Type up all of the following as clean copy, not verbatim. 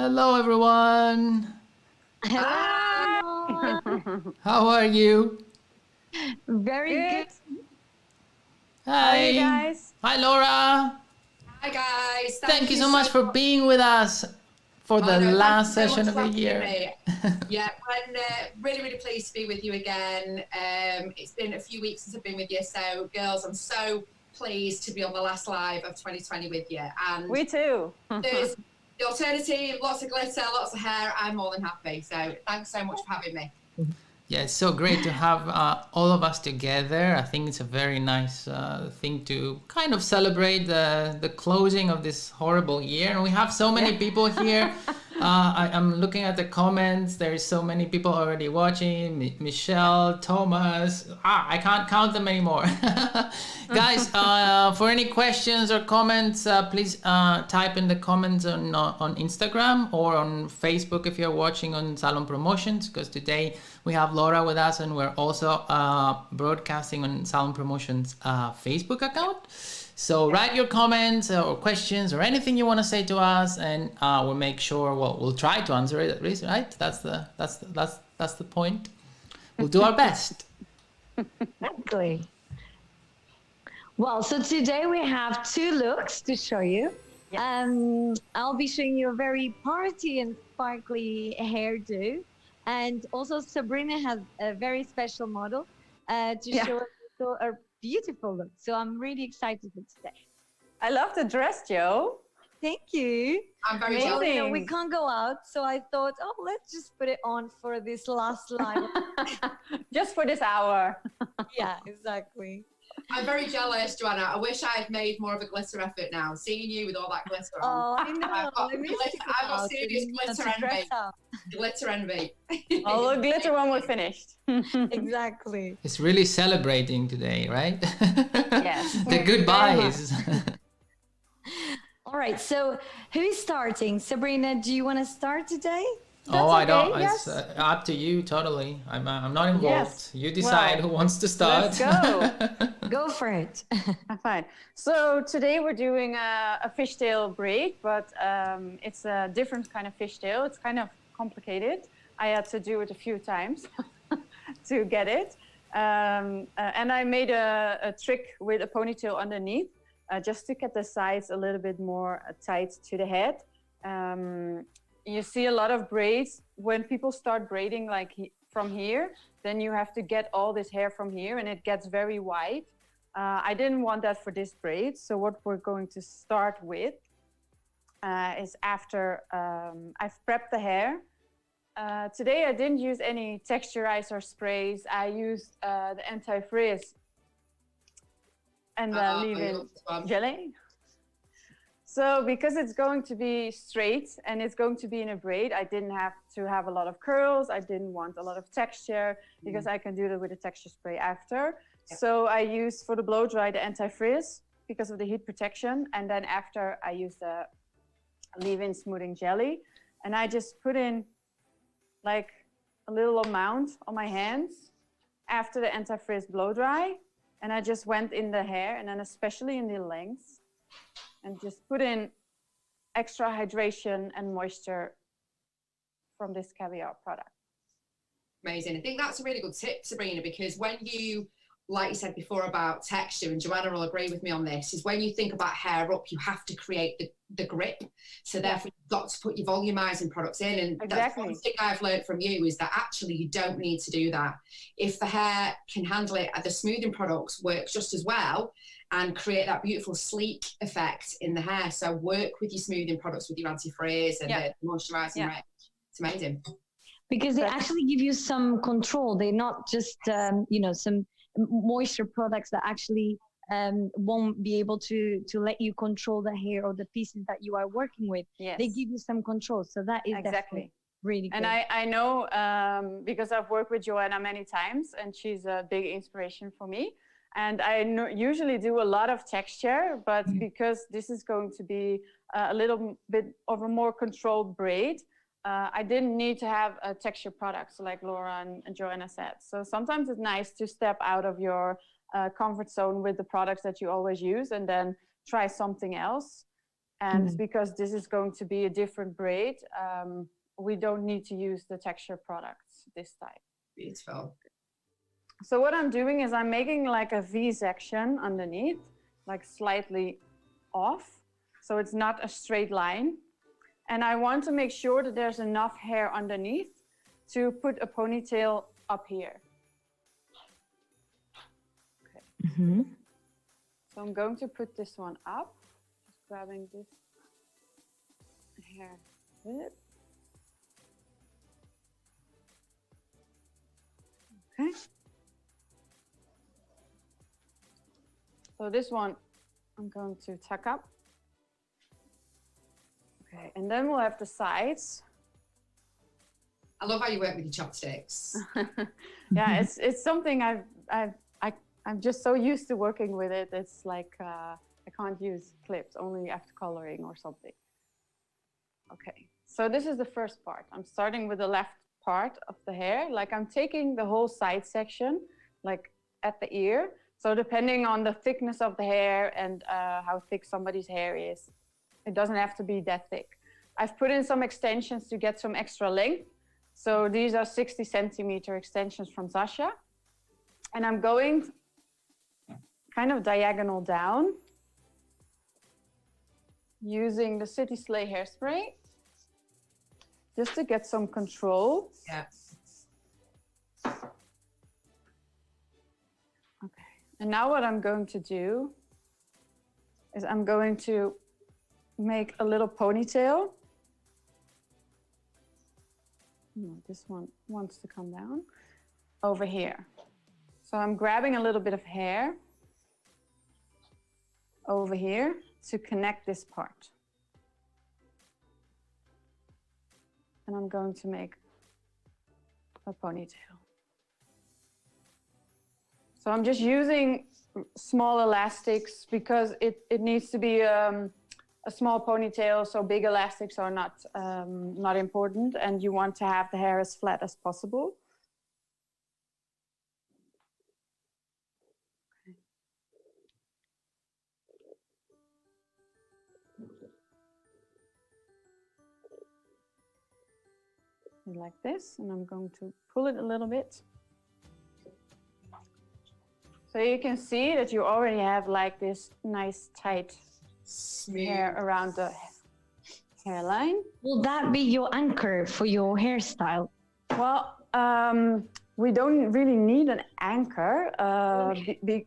Hello, everyone. Hello. How are you? Very Good. good. How are you Hi. guys? Hi, Laura. Hi guys, Thank thank you you so so much for much. being with us for Oh the no, thank you last so session much of for the having year. me. Yeah, I'm really, really pleased to be with you again. It's been a few weeks since I've been with you, so girls, I'm so pleased to be on the last live of 2020 with you. And We too. there's the alternative, lots of glitter, lots of hair. I'm more than happy. So thanks so much for having me. Yeah, it's so great to have all of us together. I think it's a very nice thing to kind of celebrate the closing of this horrible year. And we have so many people here. I'm looking at the comments. There's so many people already watching. Michelle, Thomas. I can't count them anymore. Guys, for any questions or comments, please type in the comments on Instagram or on Facebook if you're watching on Salon Promotions, because today we have Laura with us and we're also broadcasting on Salon Promotions Facebook account. So write your comments or questions or anything you want to say to us, and we'll make sure we'll try to answer it at least, right? That's the point. We'll do our best. Exactly. Well, so today we have two looks to show you. I'll be showing you a very party and sparkly hairdo. And also Sabrina has a very special model to show us also a beautiful look. So I'm really excited for today. I love the dress, Joe. Thank you. I'm very Amazing. jealous. You know, we can't go out, so I thought, oh, let's just put it on for this last live. Just for this hour. Yeah, exactly. I'm very jealous, Joanna. I wish I had made more of a glitter effort now. Seeing you with all that glitter on. Oh, I know. I've got, I missed glitter, you I've got out, serious and you have glitter to dress envy. up. Glitter envy. Oh, the glitter one was finished. Exactly. It's really celebrating today, right? Yes. The goodbyes. All right. So who's starting? Sabrina, do you want to start today? I don't. okay, It's yes. up to you totally. I'm not involved. Yes. You decide Well, who wants to start. Let's go. Go for it. Fine. So today we're doing a fishtail braid, but it's a different kind of fishtail. It's kind of complicated. I had to do it a few times to get it. And I made a trick with a ponytail underneath, just to get the sides a little bit more tight to the head. You see a lot of braids. When people start braiding like from here, then you have to get all this hair from here and it gets very wide. I didn't want that for this braid. So what we're going to start with is after I've prepped the hair. Today I didn't use any texturizer sprays. I used the anti-frizz and the leave-in jelly. So because it's going to be straight and it's going to be in a braid, I didn't have to have a lot of curls. I didn't want a lot of texture because I can do that with a texture spray after. Yeah. So I used for the blow dry the anti-frizz because of the heat protection. And then after I used the leave-in smoothing jelly. And I just put in like a little amount on my hands after the anti-frizz blow dry. And I just went in the hair and then especially in the lengths. And just put in extra hydration and moisture from this Caviar product. Amazing. I think that's a really good tip, Sabrina, because when you, like you said before about texture, and Joanna will agree with me on this, is when you think about hair up, you have to create the grip. So therefore, you've got to put your volumizing products in. And that's one thing I've learned from you is that actually you don't need to do that. If the hair can handle it, the smoothing products work just as well and create that beautiful sleek effect in the hair. So work with your smoothing products with your anti-frizz and the moisturizing range. It's amazing. Because they actually give you some control. They're not just, some moisture products that actually won't be able to let you control the hair or the pieces that you are working with. Yes. They give you some control. So that is definitely really good. And I know because I've worked with Joanna many times and she's a big inspiration for me. And I usually do a lot of texture, but because this is going to be a little bit of a more controlled braid, I didn't need to have a texture product, so like Laura and Joanna said. So sometimes it's nice to step out of your comfort zone with the products that you always use and then try something else. And because this is going to be a different braid, we don't need to use the texture products this time. Beautiful. So what I'm doing is I'm making like a V section underneath, like slightly off. So it's not a straight line. And I want to make sure that there's enough hair underneath to put a ponytail up here. Okay. So I'm going to put this one up, just grabbing this hair clip. Okay. So this one I'm going to tuck up. Okay, and then we'll have the sides. I love how you work with your chopsticks. Yeah, it's something I'm just so used to working with it. It's like I can't use clips, only after coloring or something. Okay, so this is the first part. I'm starting with the left part of the hair. Like I'm taking the whole side section, like at the ear. So depending on the thickness of the hair and how thick somebody's hair is, it doesn't have to be that thick. I've put in some extensions to get some extra length. So these are 60 centimeter extensions from Sasha. And I'm going kind of diagonal down using the City Slay hairspray just to get some control. Yeah. Okay. And now what I'm going to do is I'm going to make a little ponytail. No, this one wants to come down over here. So I'm grabbing a little bit of hair over here to connect this part. And I'm going to make a ponytail. So I'm just using small elastics because it needs to be a small ponytail, so big elastics are not important, and you want to have the hair as flat as possible. Okay. Like this, and I'm going to pull it a little bit. So you can see that you already have like this nice tight hair around the hairline. Will that be your anchor for your hairstyle? Well, we don't really need an anchor,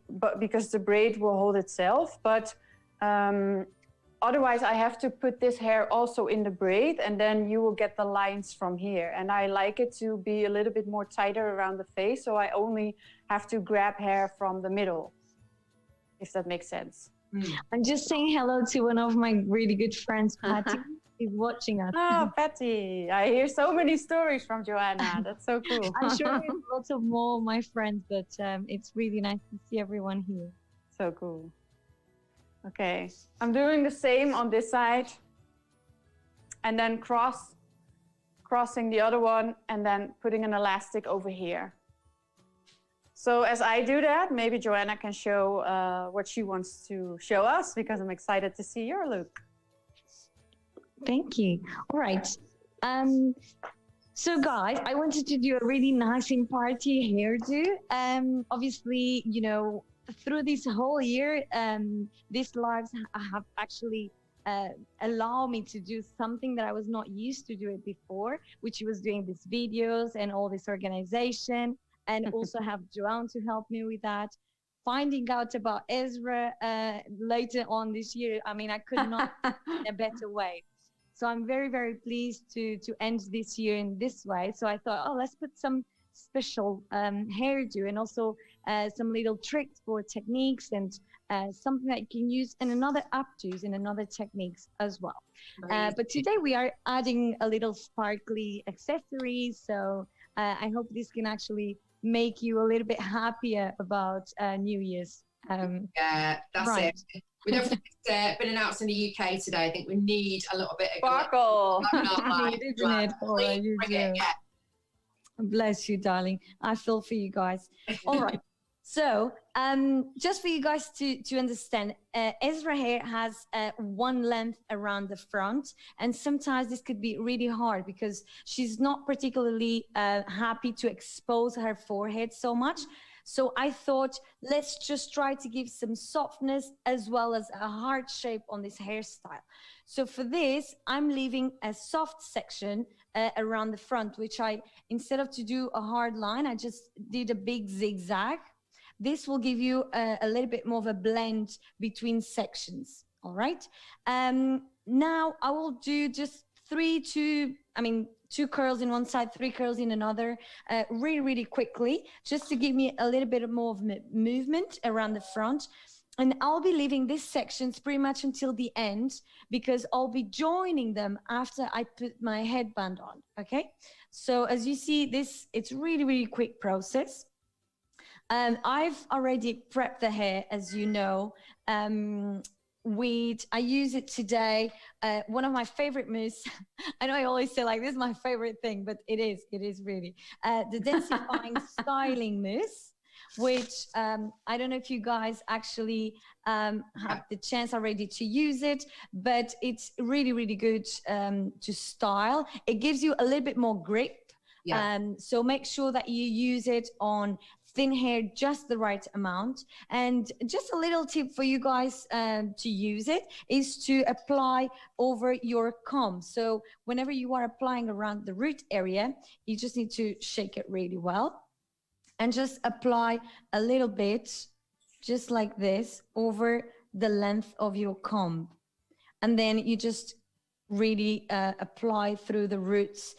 but because the braid will hold itself. But otherwise, I have to put this hair also in the braid, and then you will get the lines from here. And I like it to be a little bit more tighter around the face, so I only have to grab hair from the middle, if that makes sense. I'm just saying hello to one of my really good friends, Patty. She's watching us. Oh, Patty. I hear so many stories from Joanna. That's so cool. I'm sure there's lots of more of my friends, but it's really nice to see everyone here. So cool. Okay, I'm doing the same on this side, and then crossing the other one, and then putting an elastic over here. So as I do that, maybe Joanna can show what she wants to show us, because I'm excited to see your look. Thank you. All right. So guys, I wanted to do a really nice and party hairdo. Obviously, you know, through this whole year, these lives have actually allowed me to do something that I was not used to do it before, which was doing these videos and all this organization, and also have Joanne to help me with that. Finding out about Ezra later on this year, I mean, I could not in a better way. So I'm very, very pleased to end this year in this way. So I thought, oh, let's put some special hairdo and also some little tricks for techniques and something that you can use in another updos and another techniques as well. But today we are adding a little sparkly accessories. So I hope this can actually make you a little bit happier about New Year's. Yeah, that's right. it. We don't think it's been announced in the UK today. I think we need a little bit of sparkle. Isn't it? Bring it, yeah. Bless you, darling. I feel for you guys. All right. So, just for you guys to understand, Ezra hair has one length around the front, and sometimes this could be really hard because she's not particularly happy to expose her forehead so much. So I thought, let's just try to give some softness as well as a hard shape on this hairstyle. So for this, I'm leaving a soft section around the front, which instead of to do a hard line, I just did a big zigzag. This will give you a little bit more of a blend between sections, all right? Now I will do just two curls in one side, 3 curls in another, really, really quickly, just to give me a little bit more of movement around the front. And I'll be leaving these sections pretty much until the end because I'll be joining them after I put my headband on, okay? So as you see, it's really, really quick process. I've already prepped the hair, as you know. I use it today. One of my favorite mousse. I know I always say like this is my favorite thing, but it is really the densifying styling mousse, which I don't know if you guys actually have the chance already to use it, but it's really, really good to style. It gives you a little bit more grip. Yeah. So make sure that you use it on thin hair, just the right amount. And just a little tip for you guys to use it is to apply over your comb. So whenever you are applying around the root area, you just need to shake it really well and just apply a little bit, just like this, over the length of your comb. And then you just really apply through the roots.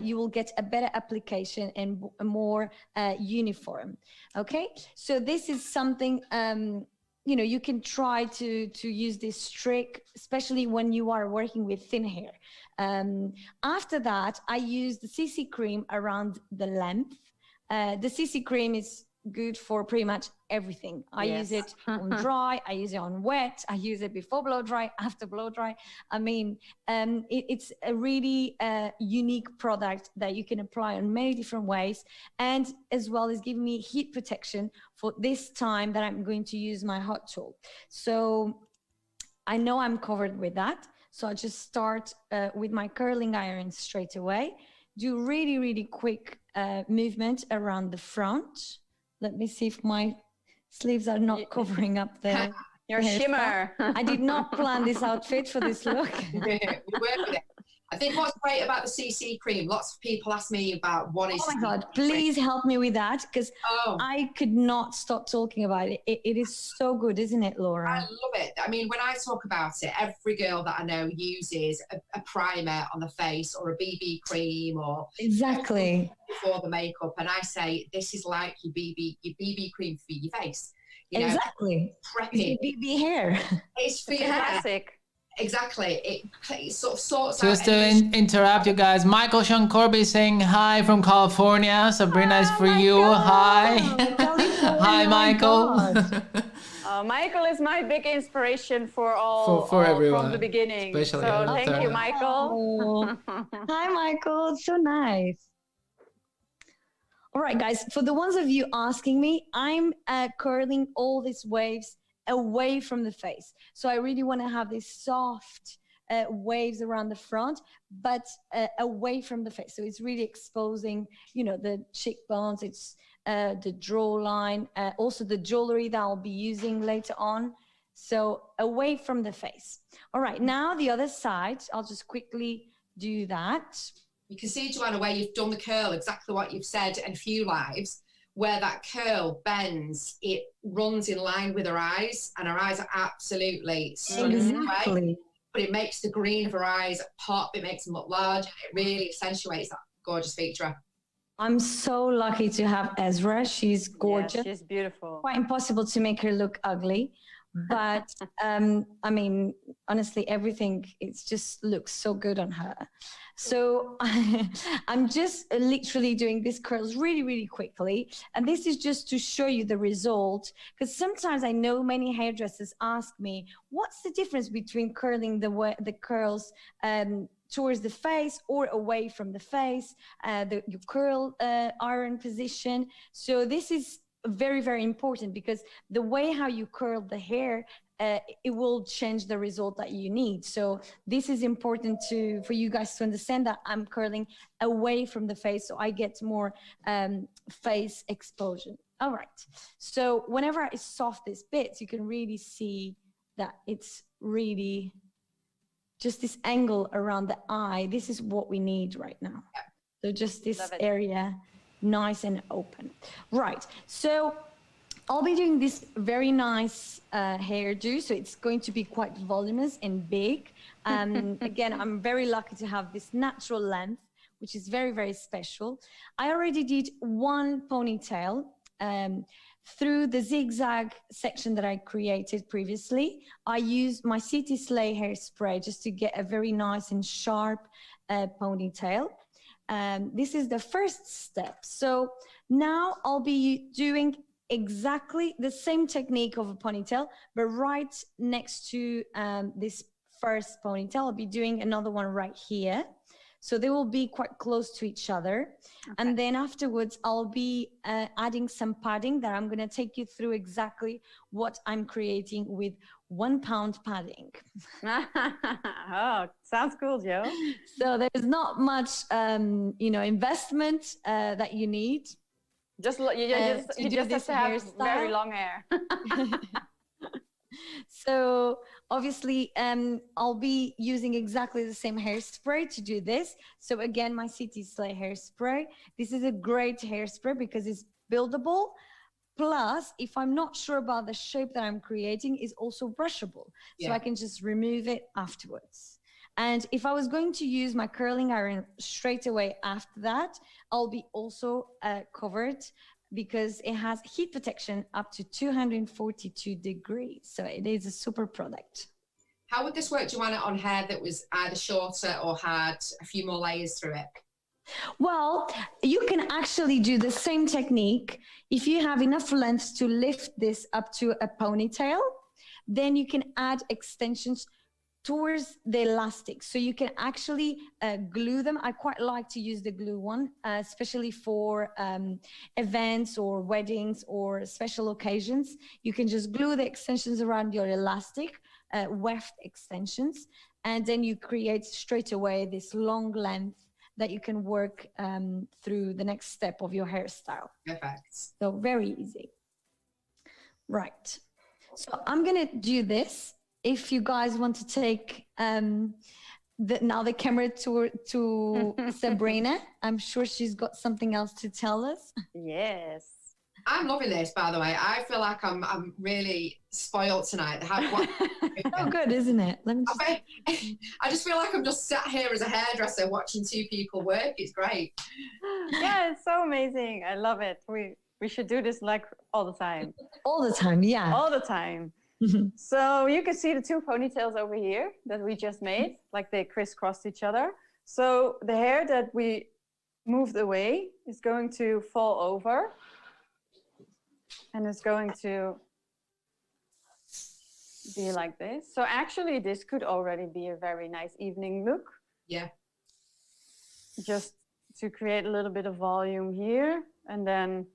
You will get a better application and a more uniform. Okay, so this is something you can try to use this trick, especially when you are working with thin hair. After that, I use the CC cream around the length. The CC cream is good for pretty much everything. I use it on dry, I use it on wet, I use it before blow dry, after blow dry. I mean, it's a really unique product that you can apply in many different ways, and as well as giving me heat protection for this time that I'm going to use my hot tool. So I know I'm covered with that. So I'll just start with my curling iron straight away. Do really, really quick movement around the front. Let me see if my sleeves are not covering up the your shimmer. I did not plan this outfit for this look. We work with it. I think what's great about the CC cream, lots of people ask me about what is... Oh my God, please help me with that, because I could not stop talking about it. It is so good, isn't it, Laura? I love it. I mean, when I talk about it, every girl that I know uses a primer on the face or a BB cream or... Exactly. Before the makeup. And I say, this is like your BB cream for your face. You know, exactly. Prepping. It's BB hair. It's for your hair. Exactly. It sort of sorts Just out. Just to interrupt you guys, Michael Sean Corby saying hi from California. Sabrina is for you. Hi. Hi, Michael. Michael is my big inspiration for all everyone from the beginning. Especially so thank you, Michael. Hi, Michael. It's so nice. All right, guys. For the ones of you asking me, I'm curling all these waves away from the face. So I really want to have these soft waves around the front, but away from the face. So it's really exposing, the cheekbones, it's the jawline, also the jewelry that I'll be using later on. So away from the face. All right, now the other side, I'll just quickly do that. You can see, Joanna, where you've done the curl, exactly what you've said in a few lives, where that curl bends, it runs in line with her eyes, and her eyes are absolutely stunning. Exactly. But it makes the green of her eyes pop, it makes them look large, and it really accentuates that gorgeous feature. I'm so lucky to have Ezra. She's gorgeous. Yes, she's beautiful. Quite impossible to make her look ugly. But I mean, honestly, everything, it just looks so good on her. So I'm just literally doing these curls really, really quickly. And this is just to show you the result. Because sometimes I know many hairdressers ask me, what's the difference between curling the curls towards the face or away from the face, your curl iron position. So this is very, very important, because the way how you curl the hair, it will change the result that you need. So this is important for you guys to understand that I'm curling away from the face, so I get more face exposure. All right. So whenever I soft this bit, you can really see that it's really just this angle around the eye. This is what we need right now. So just this area, nice and open. Right. So I'll be doing this very nice hairdo. So it's going to be quite voluminous and big. Again, I'm very lucky to have this natural length, which is very, very special. I already did one ponytail through the zigzag section that I created previously. I used my City Slay hairspray just to get a very nice and sharp ponytail. This is the first step. So now I'll be doing exactly the same technique of a ponytail, but right next to this first ponytail, I'll be doing another one right here. So they will be quite close to each other. Okay. And then afterwards, I'll be adding some padding that I'm going to take you through exactly what I'm creating with 1 pound padding. Oh, sounds cool, Joe. So there's not much, investment that you need. You just have to have very long hair. So obviously, I'll be using exactly the same hairspray to do this. So again, my City Slay hairspray. This is a great hairspray because it's buildable. Plus, if I'm not sure about the shape that I'm creating, is also brushable. So I can just remove it afterwards. And if I was going to use my curling iron straight away after that, I'll be also covered, because it has heat protection up to 242 degrees. So it is a super product. How would this work, Joanna, on hair that was either shorter or had a few more layers through it? Well, you can actually do the same technique. If you have enough length to lift this up to a ponytail, then you can add extensions towards the elastic. So you can actually glue them. I quite like to use the glue one, especially for events or weddings or special occasions. You can just glue the extensions around your elastic, weft extensions, and then you create straight away this long length that you can work through the next step of your hairstyle. Perfect. So very easy. Right. So I'm gonna do this. If you guys want to take now the camera to Sabrina, I'm sure she's got something else to tell us. Yes. I'm loving this, by the way. I feel like I'm really spoiled tonight. Oh, good, isn't it? I just feel like I'm just sat here as a hairdresser watching two people work. It's great. Yeah, it's so amazing. I love it. We should do this like all the time. All the time, yeah. All the time. So you can see the two ponytails over here that we just made, like they crisscrossed each other. So the hair that we moved away is going to fall over and it's going to be like this. So actually this could already be a very nice evening look. Yeah. Just to create a little bit of volume here, and then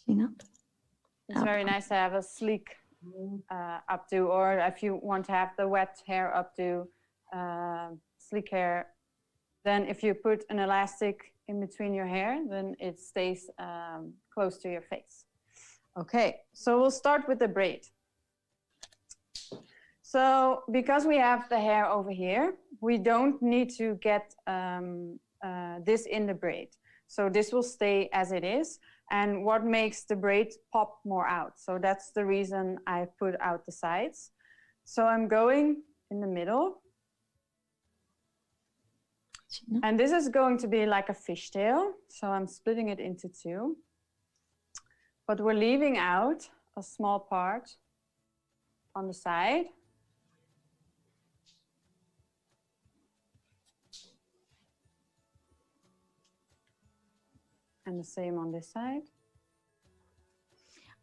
it's very nice to have a sleek updo, or if you want to have the wet hair updo, sleek hair, then if you put an elastic in between your hair, then it stays close to your face. Okay, so we'll start with the braid. So because we have the hair over here, we don't need to get this in the braid. So this will stay as it is. And what makes the braid pop more out. So that's the reason I put out the sides. So I'm going in the middle. And this is going to be like a fishtail. So I'm splitting it into two. But we're leaving out a small part on the side. And the same on this side.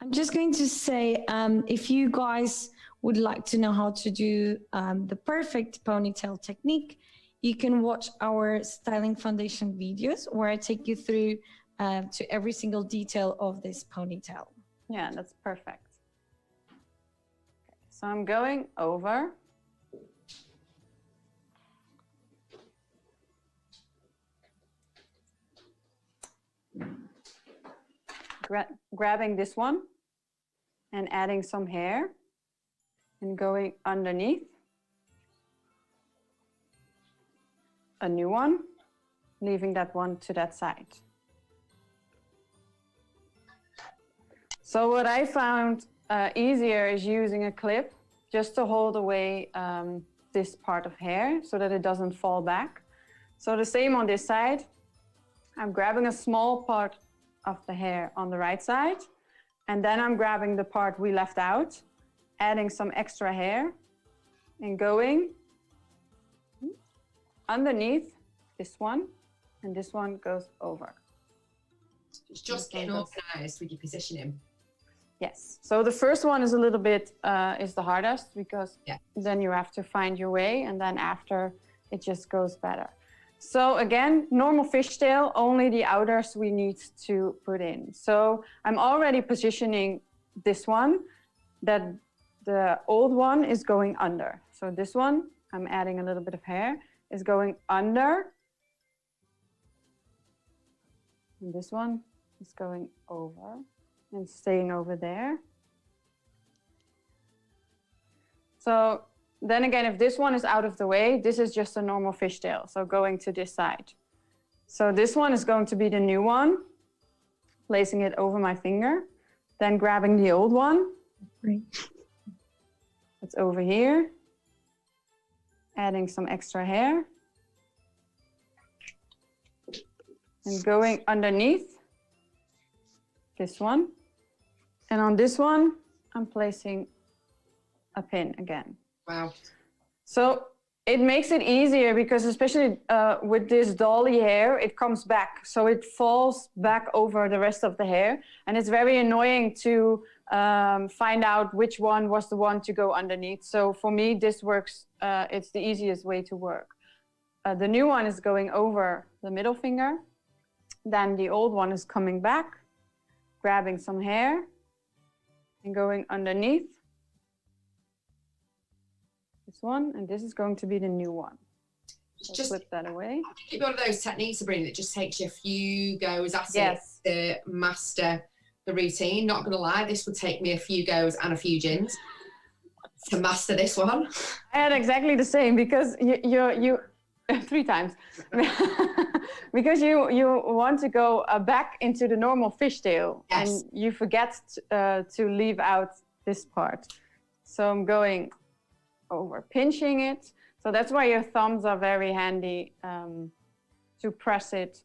I'm just going to say, if you guys would like to know how to do the perfect ponytail technique, you can watch our styling foundation videos where I take you through to every single detail of this ponytail. Yeah, that's perfect. So I'm going over. Grabbing this one and adding some hair and going underneath. A new one, leaving that one to that side. So what I found easier is using a clip just to hold away this part of hair so that it doesn't fall back. So the same on this side. I'm grabbing a small part of the hair on the right side, and then I'm grabbing the part we left out, adding some extra hair and going underneath this one, and this one goes over. It's just getting organized with your positioning. Yes. So the first one is a little bit is the hardest, because then you have to find your way, and then after it just goes better. So again, normal fishtail, only the outers we need to put in. So I'm already positioning this one, that the old one is going under. So this one, I'm adding a little bit of hair, is going under. And this one is going over and staying over there. So then again, if this one is out of the way, this is just a normal fishtail. So going to this side. So this one is going to be the new one, placing it over my finger, then grabbing the old one. It's over here, adding some extra hair, and going underneath this one. And on this one, I'm placing a pin again. Wow. So it makes it easier, because especially with this dolly hair, it comes back. So it falls back over the rest of the hair. And it's very annoying to find out which one was the one to go underneath. So for me, this works. It's the easiest way to work. The new one is going over the middle finger. Then the old one is coming back, grabbing some hair and going underneath this one, and this is going to be the new one. So Just flip that away. Keep one of those techniques, Sabrina, that just takes you a few goes at it to master the routine. Not gonna lie, this would take me a few goes and a few gins to master this one. I had exactly the same, because you 3 times because you want to go back into the normal fishtail, and you forget to leave out this part. So I'm going over, pinching it. So that's why your thumbs are very handy to press it.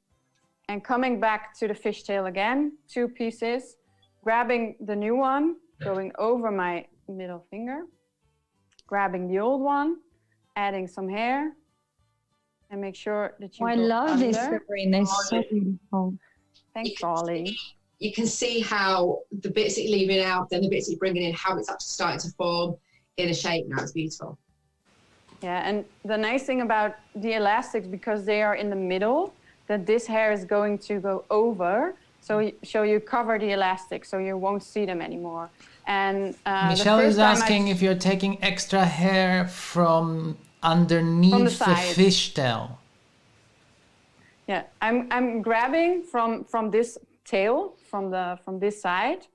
And coming back to the fishtail again, 2 pieces, grabbing the new one, going over my middle finger, grabbing the old one, adding some hair, and make sure that you I go love under. this, Sabrina. It's so beautiful. Thanks, Dolly. You can see how the bits that you're leaving out, then the bits that you're bringing in, how it's actually starting to form in a shape now. It's beautiful. Yeah, and the nice thing about the elastics, because they are in the middle, that this hair is going to go over, so you cover the elastic, so you won't see them anymore. And Michelle is asking if you're taking extra hair from underneath the fishtail. Yeah, I'm grabbing from this tail, from this side,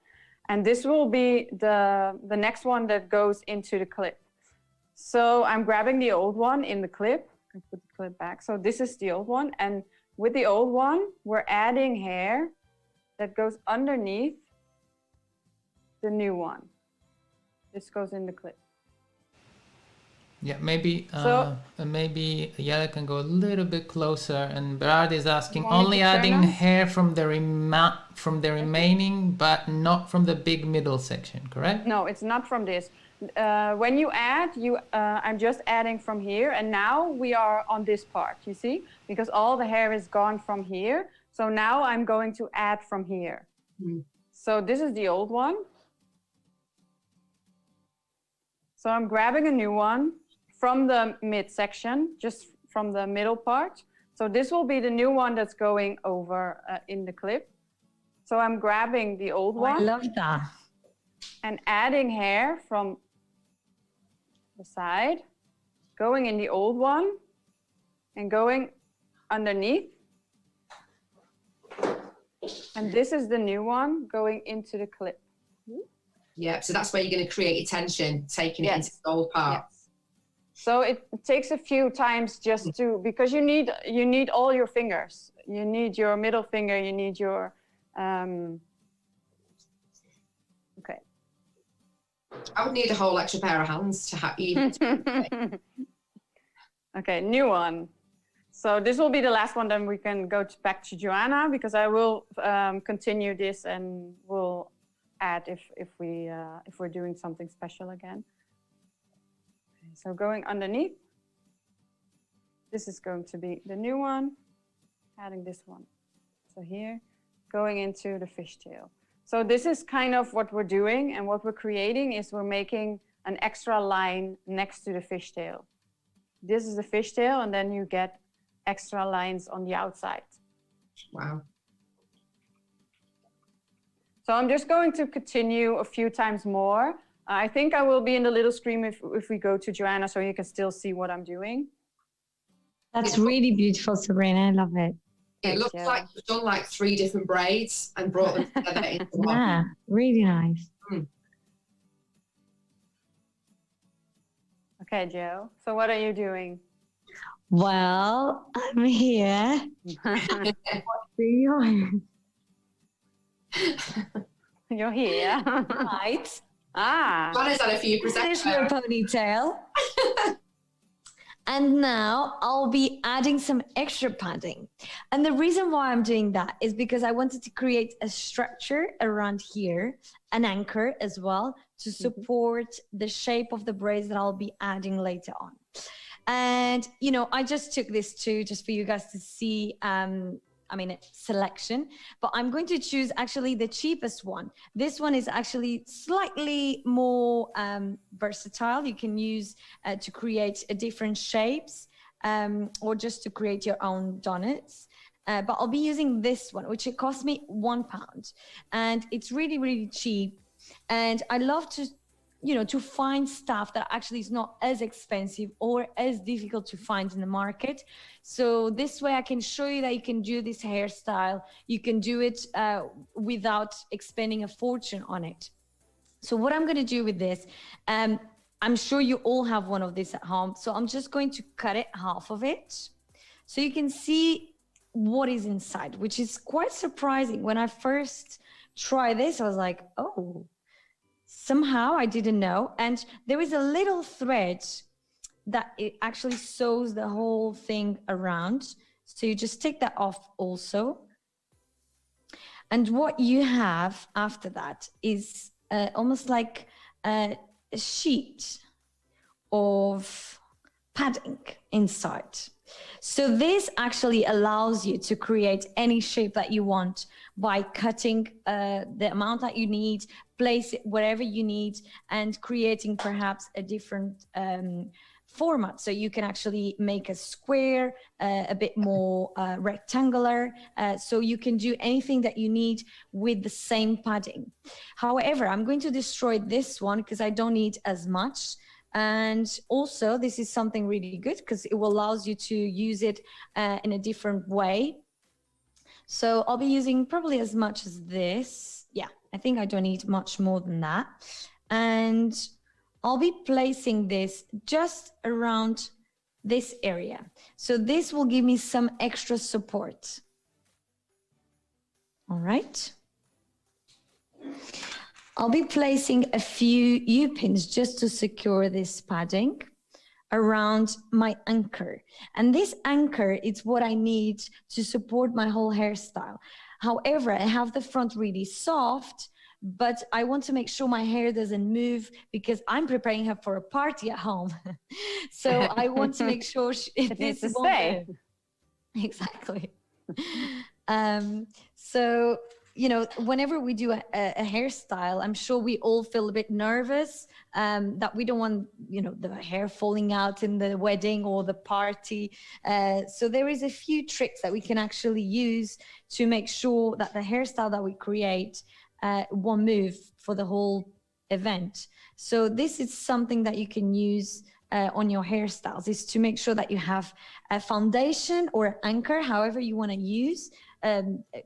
and this will be the next one that goes into the clip. So I'm grabbing the old one in the clip. I put the clip back. So this is the old one, and with the old one, we're adding hair that goes underneath the new one. This goes in the clip. Yeah, maybe maybe Jelle can go a little bit closer. And Berard is asking, only adding hair from the remaining, but not from the big middle section, correct? No, it's not from this. When you add, I'm just adding from here, and now we are on this part, you see? Because all the hair is gone from here. So now I'm going to add from here. Mm. So this is the old one. So I'm grabbing a new one from the midsection, just from the middle part. So this will be the new one that's going over in the clip. So I'm grabbing the old one. I love that. And adding hair from the side, going in the old one and going underneath. And this is the new one going into the clip. Yeah, so that's where you're going to create your tension, taking it into the old part. Yes. So it takes a few times just to, because you need all your fingers. You need your middle finger, you need your, okay. I would need a whole extra pair of hands to have even. Okay, new one. So this will be the last one, then we can go back to Joanna, because I will continue this and we'll add if we're doing something special again. Okay, so going underneath, this is going to be the new one, adding this one. So here, going into the fishtail. So this is kind of what we're doing, and what we're creating is we're making an extra line next to the fishtail. This is the fishtail, and then you get extra lines on the outside. Wow. So I'm just going to continue a few times more. I think I will be in the little screen if we go to Joanna, so you can still see what I'm doing. That's really beautiful, Sabrina. I love it. It looks like you've done like 3 different braids and brought them together into one. Yeah, really nice. Okay, Joe. So what are you doing? Well, I'm here. You're here. Right. Ah. Joanna's had a few Finish my ponytail. And now I'll be adding some extra padding. And the reason why I'm doing that is because I wanted to create a structure around here, an anchor as well, to support the shape of the braids that I'll be adding later on. And, you know, I just took this too, just for you guys to see, selection, but I'm going to choose actually the cheapest one. This one is actually slightly more versatile. You can use to create different shapes or just to create your own donuts. But I'll be using this one, which it cost me £1. And it's really, really cheap. And I love to, to find stuff that actually is not as expensive or as difficult to find in the market. So this way I can show you that you can do this hairstyle. You can do it without expending a fortune on it. So what I'm going to do with this, I'm sure you all have one of these at home. So I'm just going to cut it, half of it. So you can see what is inside, which is quite surprising. When I first tried this, I was like, oh, somehow I didn't know. And there is a little thread that it actually sews the whole thing around. So you just take that off also. And what you have after that is almost like a sheet of padding inside. So this actually allows you to create any shape that you want by cutting the amount that you need, place it wherever you need, and creating perhaps a different format. So you can actually make a square, a bit more rectangular. So you can do anything that you need with the same padding. However, I'm going to destroy this one because I don't need as much. And also this is something really good because it will allows you to use it in a different way. So I'll be using probably as much as this. Yeah, I think I don't need much more than that. And I'll be placing this just around this area. So this will give me some extra support. All right. I'll be placing a few U-pins just to secure this padding around my anchor. And this anchor is what I need to support my whole hairstyle. However, I have the front really soft, but I want to make sure my hair doesn't move because I'm preparing her for a party at home. So I want to make sure it needs to stay. Exactly. So you know, whenever we do a hairstyle, I'm sure we all feel a bit nervous that we don't want, you know, the hair falling out in the wedding or the party. So there is a few tricks that we can actually use to make sure that the hairstyle that we create won't move for the whole event. So this is something that you can use on your hairstyles, is to make sure that you have a foundation or an anchor, however you want to use,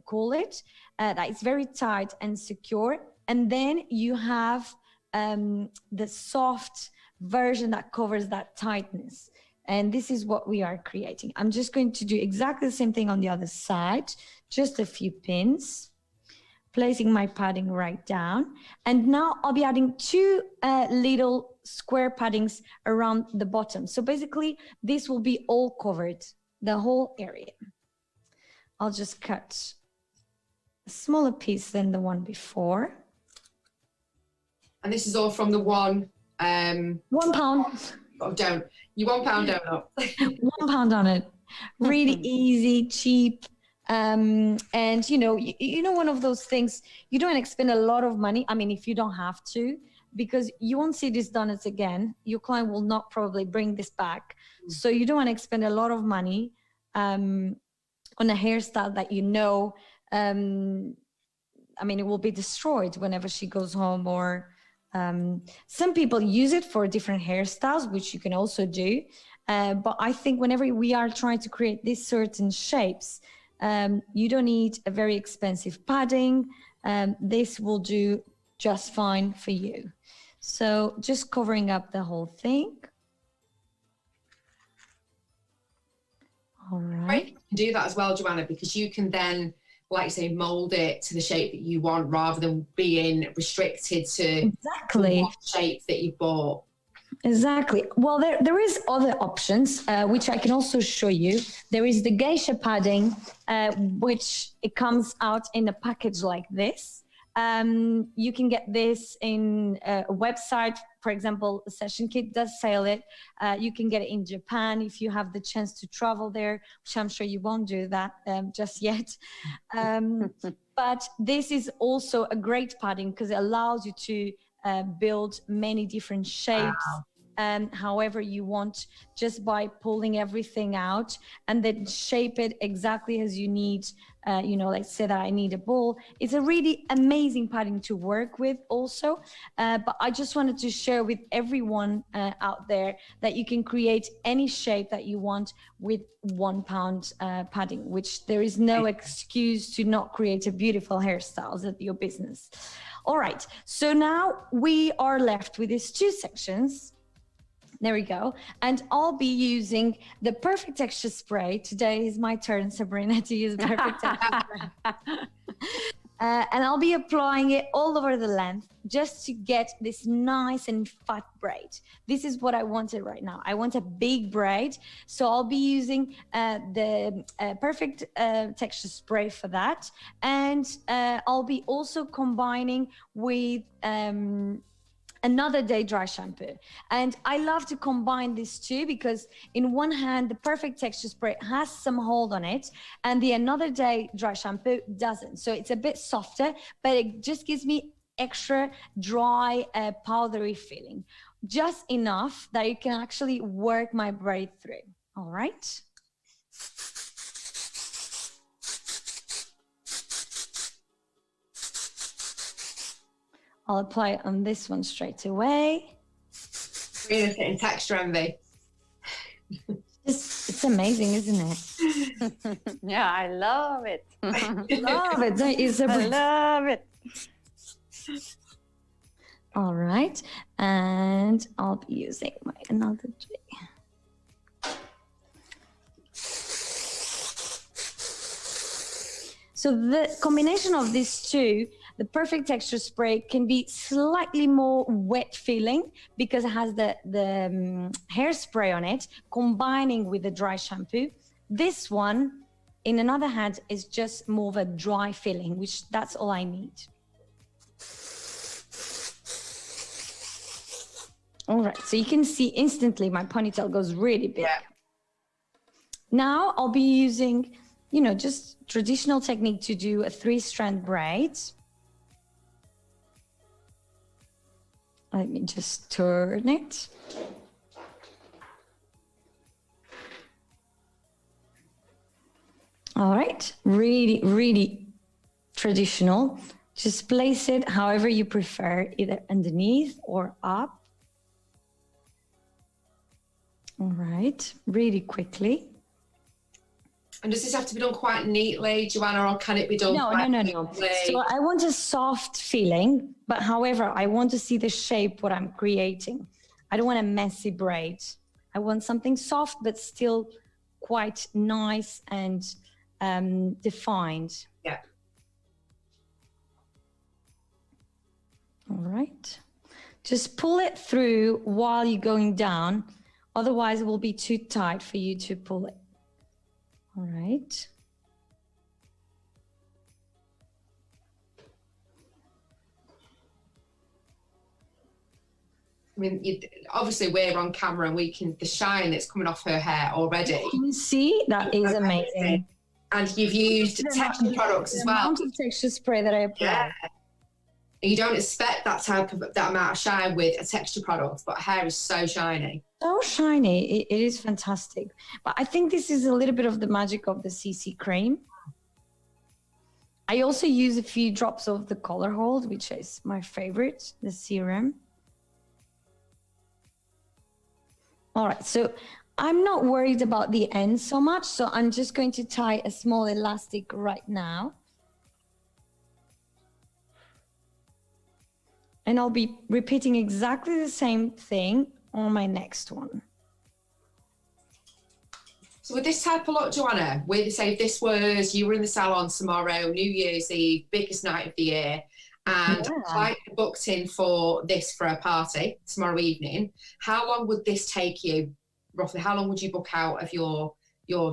call it, that is very tight and secure. And then you have the soft version that covers that tightness. And this is what we are creating. I'm just going to do exactly the same thing on the other side, just a few pins, placing my padding right down. And now I'll be adding 2 little square paddings around the bottom. So basically this will be all covered, the whole area. I'll just cut a smaller piece than the one before. And this is all from the one. £1. Oh, don't. You £1 donut. £1 on it. Really easy, cheap. And you know, one of those things, you don't spend a lot of money. I mean, if you don't have to, because you won't see these donuts again. Your client will not probably bring this back. So you don't want to expend a lot of money on a hairstyle that you know, I mean, it will be destroyed whenever she goes home. Or some people use it for different hairstyles, which you can also do. But I think whenever we are trying to create these certain shapes, you don't need a very expensive padding. This will do just fine for you. So just covering up the whole thing. All right. You can do that as well, Joanna, because you can then, like you say, mold it to the shape that you want rather than being restricted to exactly the shape that you bought. Exactly. Well, there is other options, which I can also show you. There is the geisha padding, which it comes out in a package like this. You can get this in a website. For example, Session Kit does sell it. You can get it in Japan if you have the chance to travel there, which I'm sure you won't do that just yet. But this is also a great padding because it allows you to build many different shapes. However you want, just by pulling everything out and then shape it exactly as you need. You know, like say that I need a ball. It's a really amazing padding to work with also. But I just wanted to share with everyone out there that you can create any shape that you want with £1 padding, which there is no excuse to not create a beautiful hairstyles at your business. All right, so now we are left with these 2 sections. There we go. And I'll be using the Perfect Texture Spray. Today is my turn, Sabrina, to use Perfect Texture Spray. And I'll be applying it all over the length just to get this nice and fat braid. This is what I wanted right now. I want a big braid. So I'll be using the Perfect Texture Spray for that. And I'll be also combining with Another Day dry shampoo. And I love to combine these two because in one hand, the Perfect Texture Spray has some hold on it and the Another Day dry shampoo doesn't. So it's a bit softer, but it just gives me extra dry, powdery feeling. Just enough that you can actually work my braid through. All right. I'll apply it on this one straight away. Really getting texture envy. It's amazing, isn't it? Yeah, I love it. Love it, don't you, Sabrina? I love it. All right, and I'll be using my Another Day. So the combination of these two, the Perfect Texture Spray can be slightly more wet feeling because it has the hairspray on it, combining with the dry shampoo. This one, in another hand, is just more of a dry feeling, which that's all I need. All right, so you can see instantly my ponytail goes really big. Yeah. Now I'll be using, you know, just traditional technique to do a 3-strand braid. Let me just turn it. All right, really, really traditional. Just place it however you prefer, either underneath or up. All right, really quickly. And does this have to be done quite neatly, Joanna, or can it be done No. neatly? So I want a soft feeling, but however, I want to see the shape, what I'm creating. I don't want a messy braid. I want something soft, but still quite nice and defined. Yeah. All right. Just pull it through while you're going down. Otherwise, it will be too tight for you to pull it. All right. I mean, obviously we're on camera and we can, the shine that's coming off her hair already. Can you see? That is amazing. And you've used texture products as well. The amount of texture spray that I apply. Yeah. You don't expect that amount of shine with a texture product, but hair is so shiny. So shiny. It is fantastic. But I think this is a little bit of the magic of the CC cream. I also use a few drops of the Color Hold, which is my favorite, the serum. All right, so I'm not worried about the end so much, so I'm just going to tie a small elastic right now. And I'll be repeating exactly the same thing on my next one. So with this type of look, Joanna, with say if this was you were in the salon tomorrow, New Year's Eve, biggest night of the year, and I booked in for this for a party tomorrow evening, how long would this take you? Roughly, how long would you book out of your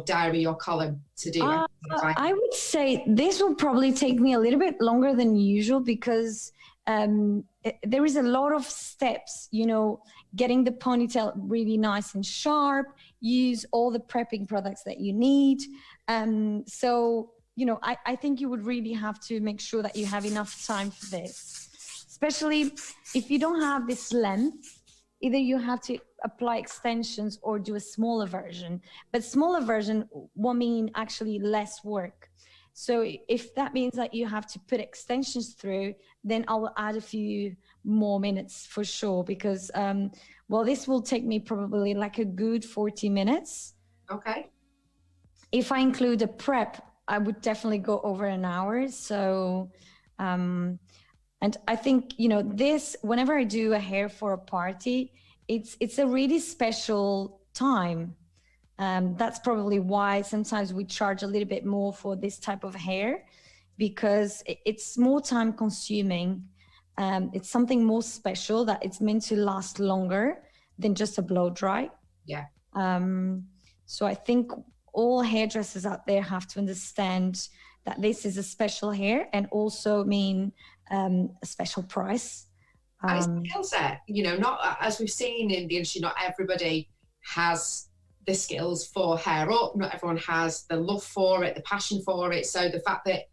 diary, your column to do? I would say this will probably take me a little bit longer than usual because there is a lot of steps, you know, getting the ponytail really nice and sharp, use all the prepping products that you need. So, you know, I think you would really have to make sure that you have enough time for this, especially if you don't have this length. Either you have to apply extensions or do a smaller version, but smaller version will mean actually less work. So if that means that you have to put extensions through, then I'll add a few more minutes for sure, because, well, this will take me probably like a good 40 minutes. Okay. If I include a prep, I would definitely go over an hour. So, and I think, you know, this, whenever I do a hair for a party, it's a really special time. That's probably why sometimes we charge a little bit more for this type of hair, because it's more time consuming. It's something more special that it's meant to last longer than just a blow dry. Yeah. So I think all hairdressers out there have to understand that this is a special hair and also mean a special price. And it's a skill set, you know, not as we've seen in the industry, not everybody has the skills for hair up, not everyone has the love for it, the passion for it. So the fact that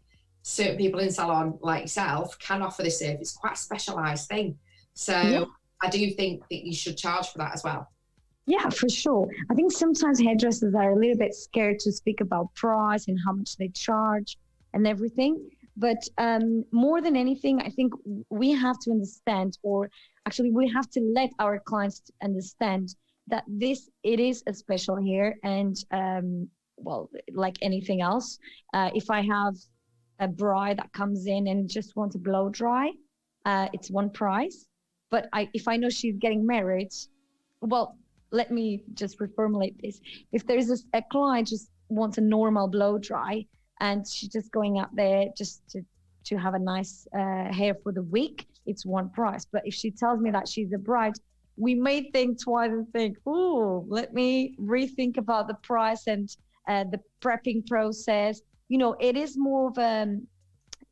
certain people in salon like yourself can offer this service is quite a specialised thing. So yeah. I do think that you should charge for that as well. Yeah, for sure. I think sometimes hairdressers are a little bit scared to speak about price and how much they charge and everything. But more than anything, I think we have to understand, or actually we have to let our clients understand that it is a special hair. And well, like anything else, if I have a bride that comes in and just wants to blow dry, it's one price. But if I know she's getting married, well, let me just reformulate this. If there's a client just wants a normal blow dry and she's just going out there just to have a nice hair for the week, it's one price. But if she tells me that she's a bride, we may think twice and think, oh, let me rethink about the price and the prepping process. You know, it is more of a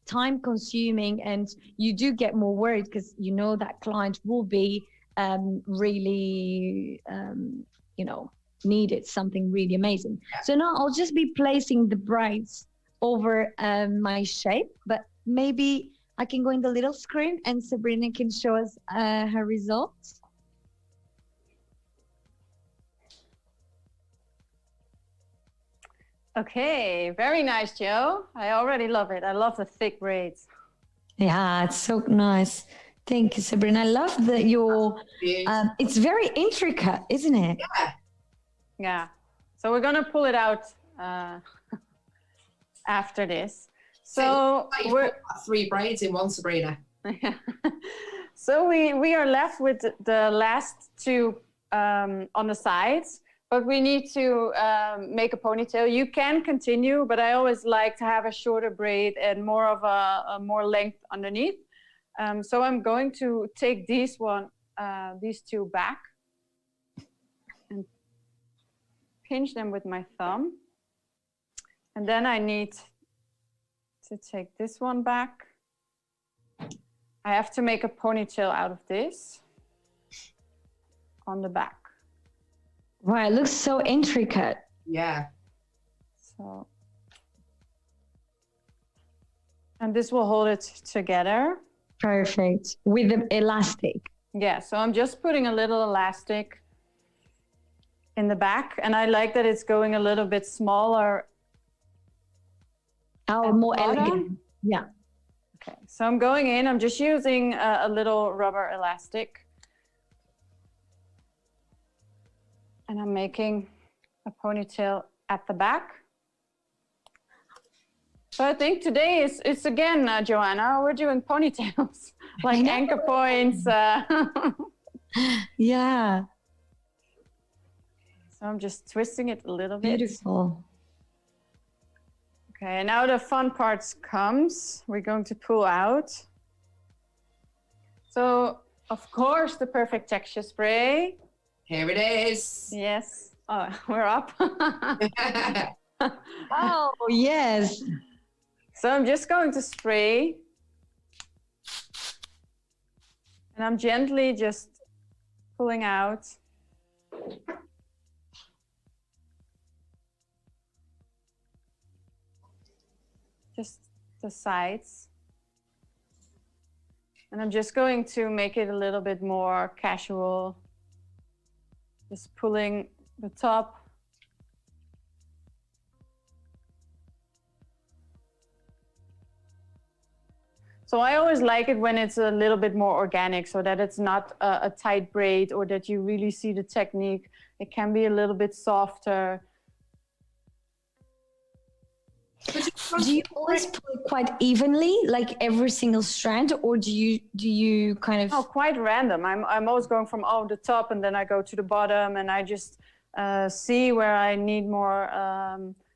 time consuming, and you do get more worried because you know that client will be really, you know, needed something really amazing. So now I'll just be placing the braids over my shape, but maybe I can go in the little screen and Sabrina can show us her results. Okay, very nice, Joe. I already love it. I love the thick braids. Yeah, it's so nice. Thank you, Sabrina. I love that it's very intricate, isn't it? Yeah. Yeah. So we're gonna pull it out after this. So like you've we're got 3 braids in one, Sabrina. so we are left with the last 2 on the sides, but we need to make a ponytail. You can continue, but I always like to have a shorter braid and more of a more length underneath. So I'm going to take these 2 back and pinch them with my thumb. And then I need to take this one back. I have to make a ponytail out of this on the back. Wow, it looks so intricate. Yeah. So, and this will hold it together. Perfect. With the elastic. Yeah, so I'm just putting a little elastic in the back, and I like that it's going a little bit smaller. Oh, more elegant. Yeah. Okay, so I'm going in, I'm just using a little rubber elastic. And I'm making a ponytail at the back. So I think today it's again, Joanna, we're doing ponytails, like anchor points. Yeah. So I'm just twisting it a little bit. Beautiful. Okay, and now the fun parts comes. We're going to pull out. So, of course, the perfect texture spray. Here it is. Yes. Oh, we're up. Oh, yes. So I'm just going to spray. And I'm gently just pulling out. Just the sides. And I'm just going to make it a little bit more casual. Just pulling the top. So I always like it when it's a little bit more organic, so that it's not a tight braid or that you really see the technique. It can be a little bit softer. Do you always pull it quite evenly, like every single strand, or do you kind of? Oh, quite random. I'm always going from the top, and then I go to the bottom, and I just see where I need more,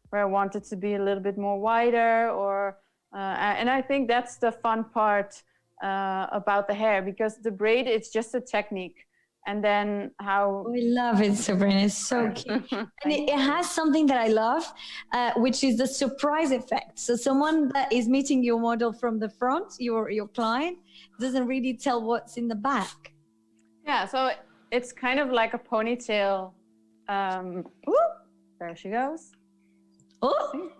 where I want it to be a little bit more wider, or and I think that's the fun part about the hair, because the braid, it's just a technique. And then how... We love it, Sabrina. It's so cute. And it has something that I love, which is the surprise effect. So someone that is meeting your model from the front, your client, doesn't really tell what's in the back. Yeah, so it's kind of like a ponytail. There she goes. Oh,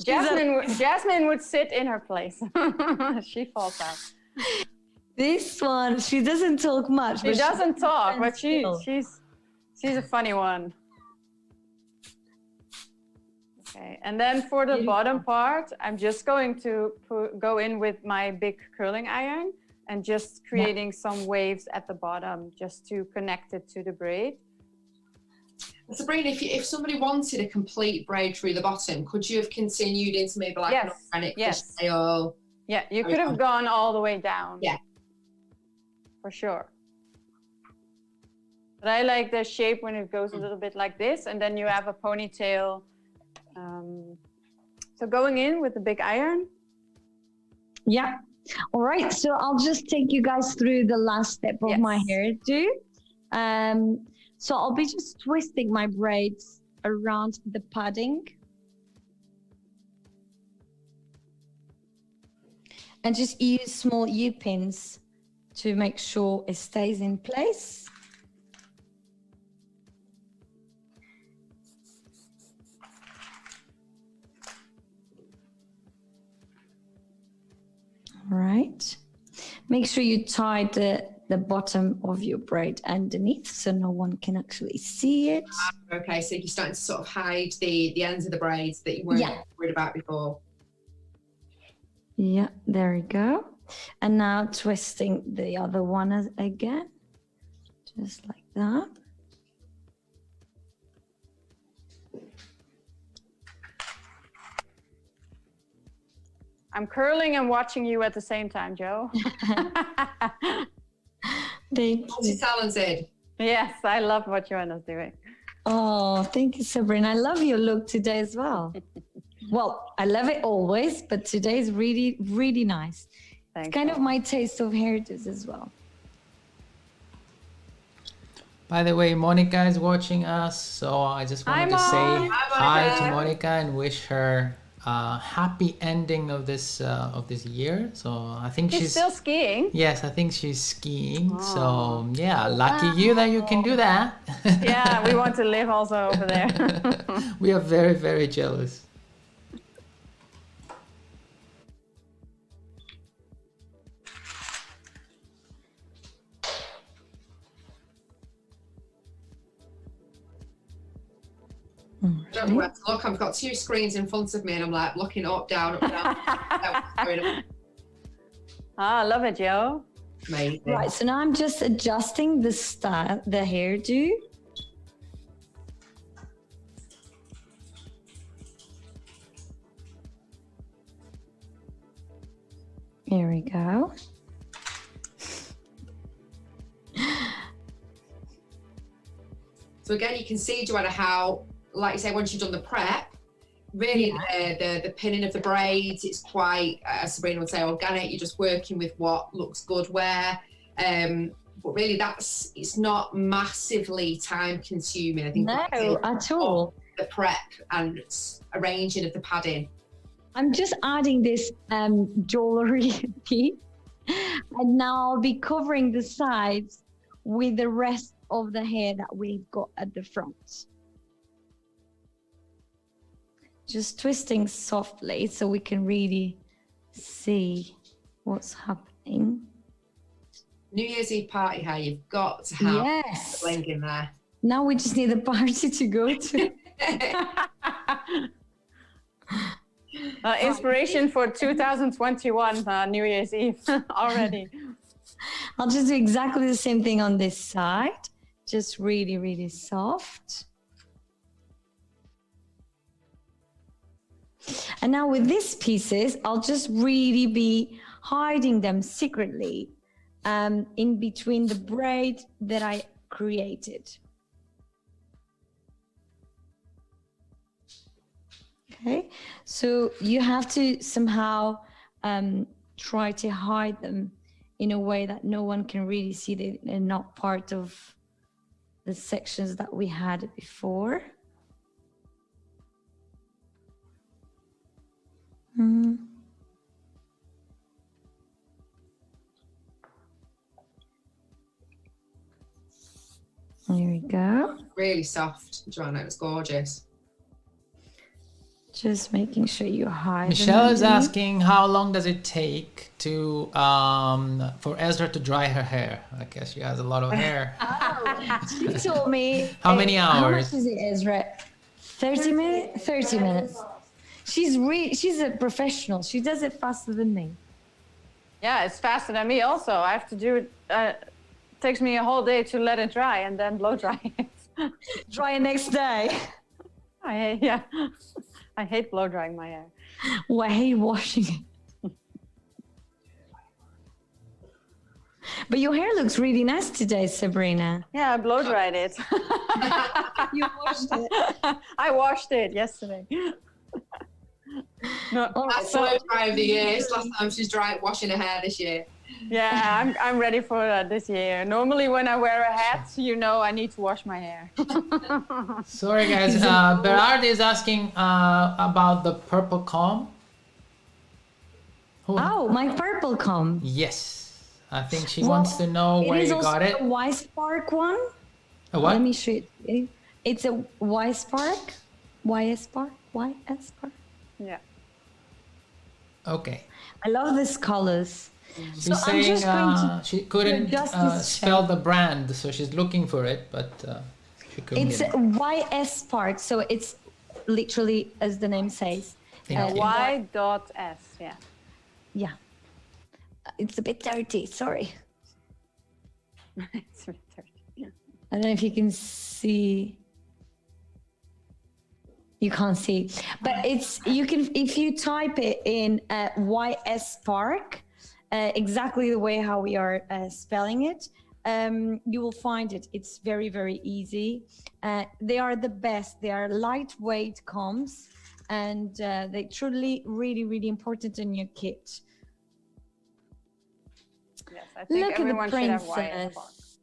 Jasmine would sit in her place. She falls out. This one, she doesn't talk much. She doesn't talk, but she's a funny one. Okay, and then for the bottom part, I'm just going to go in with my big curling iron and just creating some waves at the bottom just to connect it to the braid. Sabrina, if somebody wanted a complete braid through the bottom, could you have continued into maybe like an organic fishtail? Yeah, you could have gone all the way down. Yeah. For sure. But I like the shape when it goes a little bit like this, and then you have a ponytail. So going in with the big iron. Yeah. All right. So I'll just take you guys through the last step of my hairdo. So I'll be just twisting my braids around the padding. And just use small U-pins to make sure it stays in place. All right. Make sure you tie the bottom of your braid underneath so no one can actually see it. Okay, so you're starting to sort of hide the ends of the braids that you weren't Yeah. worried about before. Yeah, there we go. And now twisting the other one again, just like that. I'm curling and watching you at the same time, Joe. Thank you. Multi-talented. Yes, I love what Joanna's doing. Oh, thank you, Sabrina. I love your look today as well. Well, I love it always, but today is really, really nice. Thanks. It's kind of my taste of hairdos as well. By the way, Monica is watching us, so I just wanted to Hi, say Mom. Hi, hi to Monica. Monica and wish her a happy ending of this year. So I think She's still skiing. yes, I think she's skiing. So yeah, lucky you that you can do that. Yeah, we want to live also over there. We are very, very jealous. I don't know where to look. I've got two screens in front of me and I'm like looking up, down, up, down. I love it, Joe. Amazing. Right, so now I'm just adjusting the style, the hairdo. Here we go. So again, you can see, Joanna, how, like you say, once you've done the prep, really the pinning of the braids, it's quite, as Sabrina would say, organic. You're just working with what looks good where. But really, it's not massively time consuming. I think No, at all. the prep and arranging of the padding. I'm just adding this jewelry piece, and now I'll be covering the sides with the rest of the hair that we've got at the front. Just twisting softly so we can really see what's happening. New Year's Eve party hair, you've got to have Yes. the bling in there. Now we just need a party to go to. Inspiration for 2021 New Year's Eve already. I'll just do exactly the same thing on this side. Just really, really soft. And now with these pieces, I'll just really be hiding them secretly in between the braid that I created. Okay, so you have to somehow try to hide them in a way that no one can really see that they're not part of the sections that we had before. There we go. Really soft, Joanna. It was gorgeous. Just making sure you hide. Michelle is underneath. asking how long does it take to for Ezra to dry her hair? I guess she has a lot of hair. She told me. How many How hours? much is it, Ezra? 30 minutes? 30 minutes. She's a professional. She does it faster than me. Yeah, it's faster than me also. I have to do it. Takes me a whole day to let it dry and then blow dry it. Dry it next day. I hate blow drying my hair. Oh, I hate washing it. But your hair looks really nice today, Sabrina. Yeah, I blow dried it. You washed it. I washed it yesterday. No, All right, That's so the dry of the year. It's last time she's washing her hair this year. yeah, I'm ready for this year. Normally, when I wear a hat, you know, I need to wash my hair. Sorry guys, Berard is asking about the purple comb. oh, my purple comb. Yes, I think she Well, wants to know where is you also got it. a Y Spark one. A what? Let me show you. It's a Y Spark. YS Spark. YS Spark. Yeah. Okay. I love these colors. She's So I'm saying just going to she couldn't adjust this spell shape. the brand, so she's looking for it, but she couldn't It's get it. YS Park, so it's literally as the name says. Thank you. Y.S, yeah. Yeah. It's a bit dirty, sorry. It's a bit dirty. I don't know if you can see. You can't see, but you can, if you type it in YS Park, exactly the way how we are spelling it, you will find it. It's very, very easy. They are the best. They are lightweight combs, and they truly really, really important in your kit. Yes, I think Look at the everyone should have YS Park. princess.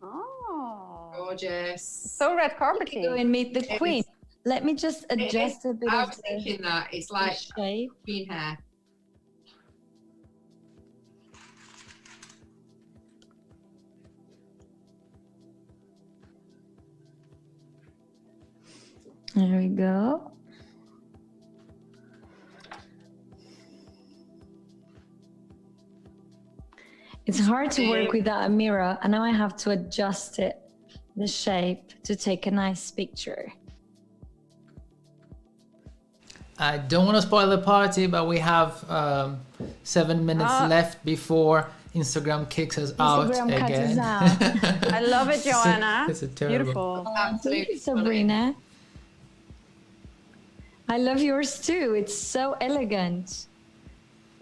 Oh, Gorgeous. so red Go carpety. and meet the It queen. is. Let me just adjust a bit I of was the thinking that it's the like shape. queen hair. There we go. It's hard to work without a mirror, and now I have to adjust it, the shape, to take a nice picture. I don't want to spoil the party, but we have 7 minutes left before Instagram kicks us out Instagram cuts again. us out. I love it, Joanna. It's a terrible. Beautiful. Absolutely. Thank you, Sabrina. I love yours too. It's so elegant.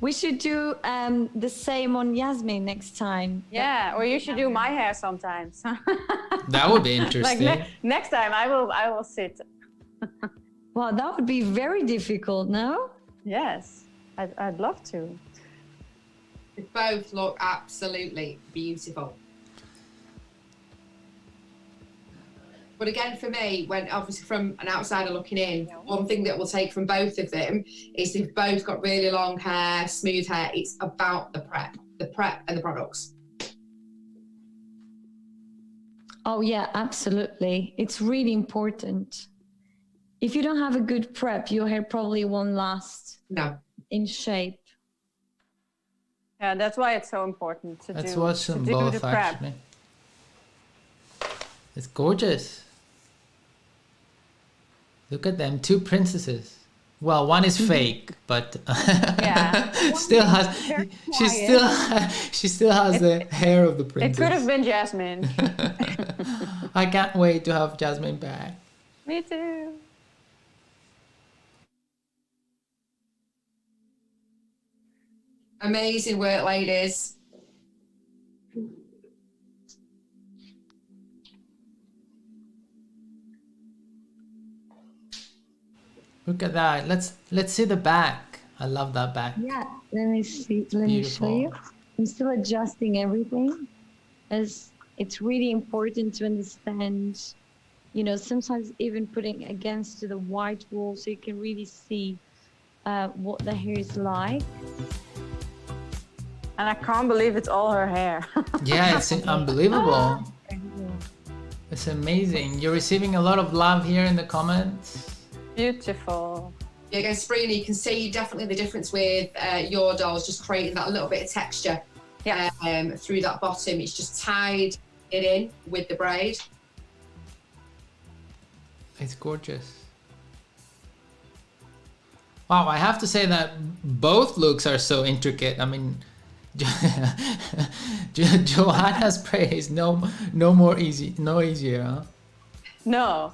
We should do the same on Yasmin next time. Yeah, or you should do my hair sometimes. That would be Like interesting. next time, I will sit. Wow, that would be very difficult, no? Yes, I'd love to. They both look absolutely beautiful. But again, for me, when obviously from an outsider looking in, one thing that we'll take from both of them is they've both got really long hair, smooth hair. It's about the prep and the products. Oh yeah, absolutely. It's really important. If you don't have a good prep, your hair probably won't last No. in shape. Yeah, that's why it's so important to Let's do, watch to them do both the prep. actually. It's gorgeous. Look at them, 2 princesses. Well, one is fake, but Yeah. still has she still has the hair of the It princess. could have been Jasmine. I can't wait to have Jasmine back. Me too. Amazing work, ladies. Look at that. Let's see the back. I love that back. Yeah, let me see. Let me show Beautiful. you. I'm still adjusting everything, as it's really important to understand. You know, sometimes even putting against the white wall so you can really see what the hair is like. And I can't believe it's all her hair. Yeah, it's unbelievable. It's amazing. You're receiving a lot of love here in the comments. Beautiful. Yeah, again, Sabrina, you can see definitely the difference with your dolls, just creating that little bit of texture through that bottom. It's just tied it in with the braid. It's gorgeous. Wow, I have to say that both looks are so intricate. I mean, Joanna's braid is no easier, huh? No.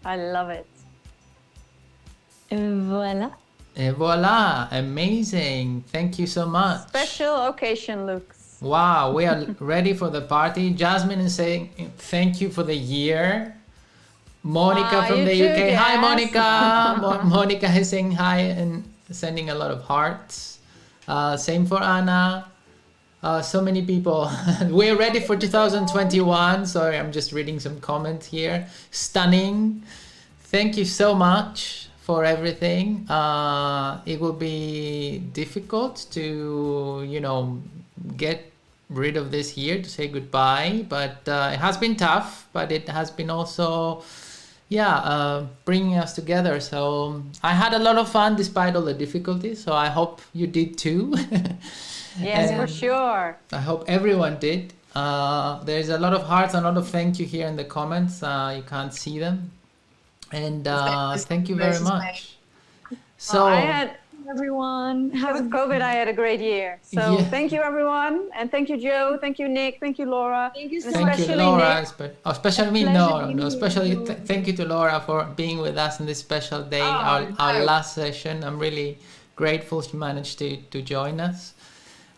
I love it. Voila. Et voila, amazing. Thank you so much. Special occasion looks. Wow, we are ready for the party. Jasmine is saying thank you for the year. Monica from you the too, UK. Hi, yes. Monica. Monica is saying hi and sending a lot of hearts. Same for Anna. So many people. We're ready for 2021. Sorry, I'm just reading some comments here. Stunning. Thank you so much for everything. It will be difficult to, get rid of this year, to say goodbye, but it has been tough, but it has been also bringing us together. So I had a lot of fun despite all the difficulties. So I hope you did too. Yes, And for sure. I hope everyone did. There's a lot of hearts and a lot of thank you here in the comments. You can't see them. And thank you very much. So I had, Everyone, because of COVID, I had a great year. So Yeah. thank you, everyone. And thank you, Joe. Thank you, Nick. Thank you, Laura. thank you so Thank much. thank you, especially Laura. Nick. Especially me, Pleasure no, being no. here. Especially thank you to Laura for being with us in this special day, our no. last session. I'm really grateful she managed to join us.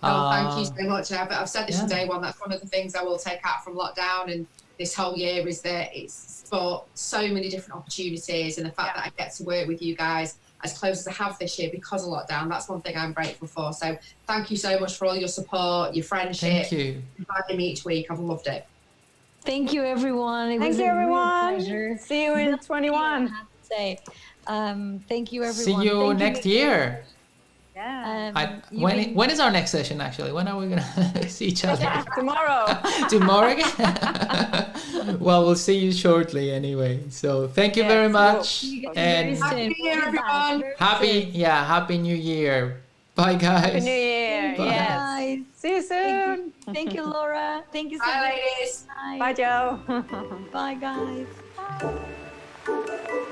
Oh, thank you Uh, so much. I've said this from yeah. day one. That's one of the things I will take out from lockdown and this whole year is that it's for so many different opportunities, and the fact that I get to work with you guys as close as I have this year because of lockdown. That's one thing I'm grateful for. So thank you so much for all your support, your friendship, Thank you. inviting me each week. I've loved it. Thank you, everyone. It Thank was you, a real everyone. pleasure. See you in 21. I have to say, thank you, See everyone. you Thank next Nick. year. Yeah. You've been- When is our next session actually? When are we gonna see each other? Tomorrow. Tomorrow again? Well, we'll see you shortly anyway. So thank you Yes, very so- much. See you guys very And soon. Happy New Year, We'll be back everyone. very happy New Year. Bye guys. Happy New Year. Bye. Yes. Guys, See you soon. thank you, Laura. Thank you so Bye, much. ladies. Bye, Joe. Bye, guys. Bye.